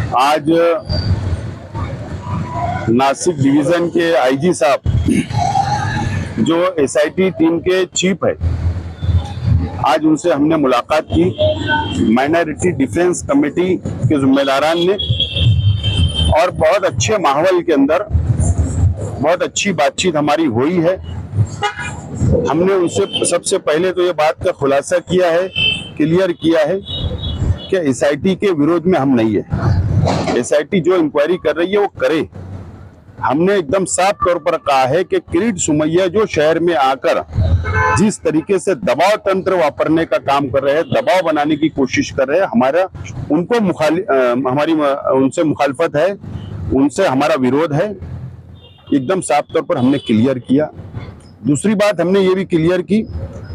आज नासिक डिवीजन के आईजी साहब जो एसआईटी टीम के चीफ है, आज उनसे हमने मुलाकात की। माइनॉरिटी डिफेंस कमेटी के जिम्मेदारान ने और बहुत अच्छे माहौल के अंदर बहुत अच्छी बातचीत हमारी हुई है। हमने उनसे सबसे पहले तो ये बात का खुलासा किया है, क्लियर किया है कि एसआईटी के विरोध में हम नहीं है। एसआईटी जो इंक्वायरी कर रही है वो करे। हमने एकदम साफ तौर पर कहा है कि किरीट सोमैया जो शहर में आकर जिस तरीके से दबाव तंत्र वापरने का काम कर रहे हैं, दबाव बनाने की कोशिश कर रहे हैं, हमारी उनसे मुखालफत है, उनसे हमारा विरोध है। एकदम साफ तौर पर हमने क्लियर किया। दूसरी बात हमने ये भी क्लियर की,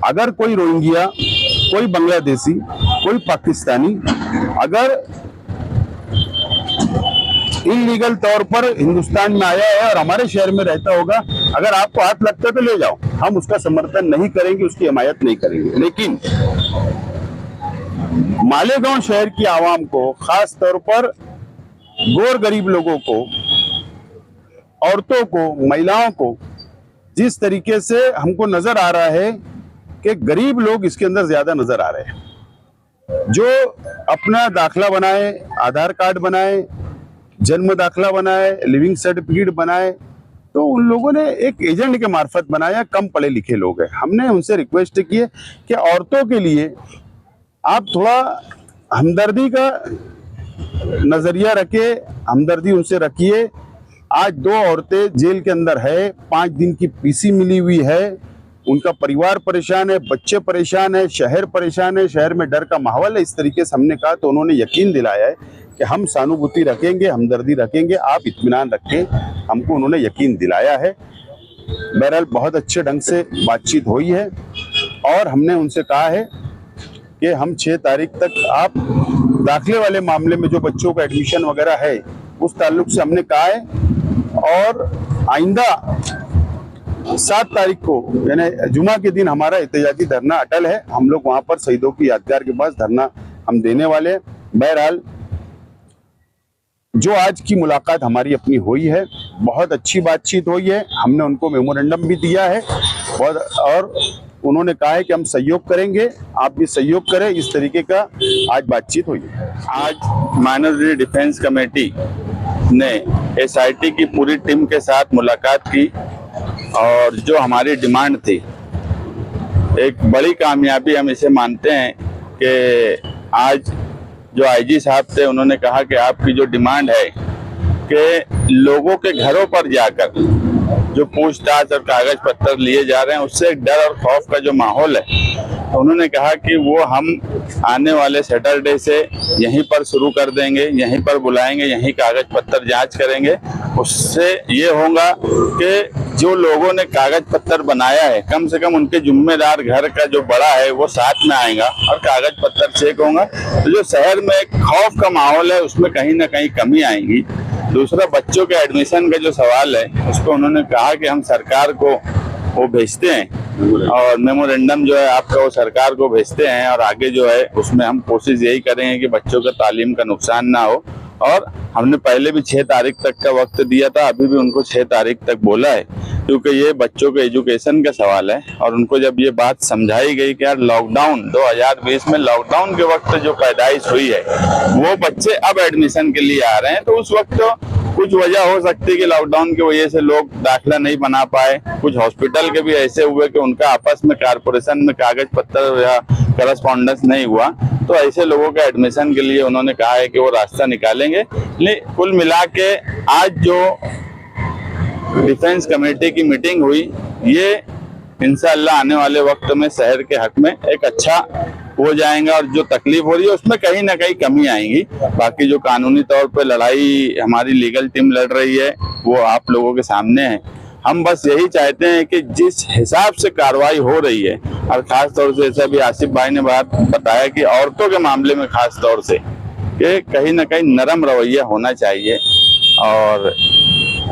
अगर कोई रोहिंग्या, कोई बांग्लादेशी, कोई पाकिस्तानी अगर इलीगल तौर पर हिंदुस्तान में आया है और हमारे शहर में रहता होगा, अगर आपको हाथ लगता है तो ले जाओ, हम उसका समर्थन नहीं करेंगे, उसकी हिमायत नहीं करेंगे। लेकिन मालेगांव शहर की आवाम को, खास तौर पर गोर गरीब लोगों को, औरतों को, महिलाओं को जिस तरीके से हमको नजर आ रहा है कि गरीब लोग इसके अंदर ज्यादा नजर आ रहे हैं, जो अपना दाखला बनाए, आधार कार्ड बनाए, जन्म दाखला बनाए, लिविंग सर्टिफिकेट बनाए, तो उन लोगों ने एक एजेंट के मार्फत बनाया। कम पढ़े लिखे लोग हैं। हमने उनसे रिक्वेस्ट की है कि औरतों के लिए आप थोड़ा हमदर्दी का नजरिया रखे, हमदर्दी उनसे रखिए। आज 2 औरतें जेल के अंदर है, 5 दिन की पीसी मिली हुई है, उनका परिवार परेशान है, बच्चे परेशान है, शहर परेशान है, शहर में डर का माहौल है। इस तरीके से हमने कहा तो उन्होंने यकीन दिलाया है कि हम सहानुभूति रखेंगे, हमदर्दी रखेंगे, आप इत्मीनान रखें। हमको उन्होंने यकीन दिलाया है। बहरहाल बहुत अच्छे ढंग से बातचीत हुई है और हमने उनसे कहा है कि हम 6 तारीख तक आप दाखिले वाले मामले में जो बच्चों का एडमिशन वगैरह है उस ताल्लुक से हमने कहा है, और आइंदा 7 तारीख को यानी जुमा के दिन हमारा एहतजाजी धरना अटल है। हम लोग वहां पर शहीदों की यादगार के पास धरना हम देने वाले हैं। बहरहाल जो आज की मुलाकात हमारी अपनी हुई है, बहुत अच्छी बातचीत हुई है। हमने उनको मेमोरेंडम भी दिया है और उन्होंने कहा है कि हम सहयोग करेंगे, आप भी सहयोग करें। इस तरीके का आज बातचीत हुई है। आज माइनॉरिटी डिफेंस कमेटी ने एसआईटी की पूरी टीम के साथ मुलाकात की और जो हमारी डिमांड थी, एक बड़ी कामयाबी हम इसे मानते हैं कि आज जो आईजी साहब थे उन्होंने कहा कि आपकी जो डिमांड है कि लोगों के घरों पर जाकर जो पूछताछ और कागज पत्तर लिए जा रहे हैं उससे एक डर और खौफ का जो माहौल है, तो उन्होंने कहा कि वो हम आने वाले सैटरडे से यहीं पर शुरू कर देंगे, यहीं पर बुलाएंगे, यहीं कागज पत्तर जांच करेंगे। उससे ये होगा कि जो लोगों ने कागज पत्तर बनाया है, कम से कम उनके जिम्मेदार घर का जो बड़ा है वो साथ में आएगा और कागज पत्तर चेक होगा। तो जो शहर में एक खौफ का माहौल है उसमें कहीं ना कहीं कमी आएगी। दूसरा, बच्चों के एडमिशन का जो सवाल है उस पर उन्होंने कहा कि हम सरकार को वो भेजते हैं और मेमोरेंडम जो है आपका वो सरकार को भेजते हैं, और आगे जो है उसमें हम कोशिश यही करेंगे कि बच्चों का तालीम का नुकसान ना हो। और हमने पहले भी 6 तारीख तक का वक्त दिया था, अभी भी उनको 6 तारीख तक बोला है, क्योंकि ये बच्चों के एजुकेशन का सवाल है। और उनको जब ये बात समझाई गई कि यार लॉकडाउन 2020 में लॉकडाउन के वक्त जो पैदाइश हुई है वो बच्चे अब एडमिशन के लिए आ रहे हैं, तो उस वक्त तो कुछ वजह हो सकती है कि लॉकडाउन की वजह से लोग दाखिला नहीं बना पाए। कुछ हॉस्पिटल के भी ऐसे हुए कि उनका आपस में कारपोरेशन में कागज पत्तर या करस्पॉन्डेंस नहीं हुआ, तो ऐसे लोगों के एडमिशन के लिए उन्होंने कहा है कि वो रास्ता निकालेंगे। लेकिन कुल मिला के आज जो डिफेंस कमेटी की मीटिंग हुई, ये इंशाअल्लाह आने वाले वक्त में शहर के हक में एक अच्छा हो जाएगा और जो तकलीफ हो रही है उसमें कहीं ना कहीं कमी आएगी। बाकी जो कानूनी तौर पे लड़ाई हमारी लीगल टीम लड़ रही है वो आप लोगों के सामने है। हम बस यही चाहते हैं कि जिस हिसाब से कार्रवाई हो रही है, और खास तौर से जैसा भी आसिफ भाई ने बात बताया कि औरतों के मामले में खास तौर से कि कहीं ना कहीं नरम रवैया होना चाहिए, और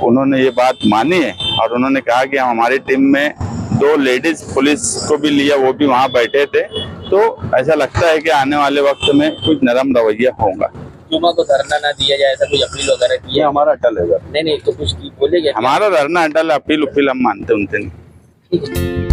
उन्होंने ये बात मानी है। और उन्होंने कहा कि हम हमारी टीम में 2 लेडीज पुलिस को भी लिया, वो भी वहाँ बैठे थे, तो ऐसा लगता है कि आने वाले वक्त में कुछ नरम रवैया होगा। जुमा को धरना ना दिया जाए, ऐसा कोई अपील वगैरह की ये है? हमारा अटल है सर। नहीं तो कुछ बोलेंगे? हमारा धरना अटल, अपील उपिल हम मानते उनते नहीं। ठीक है।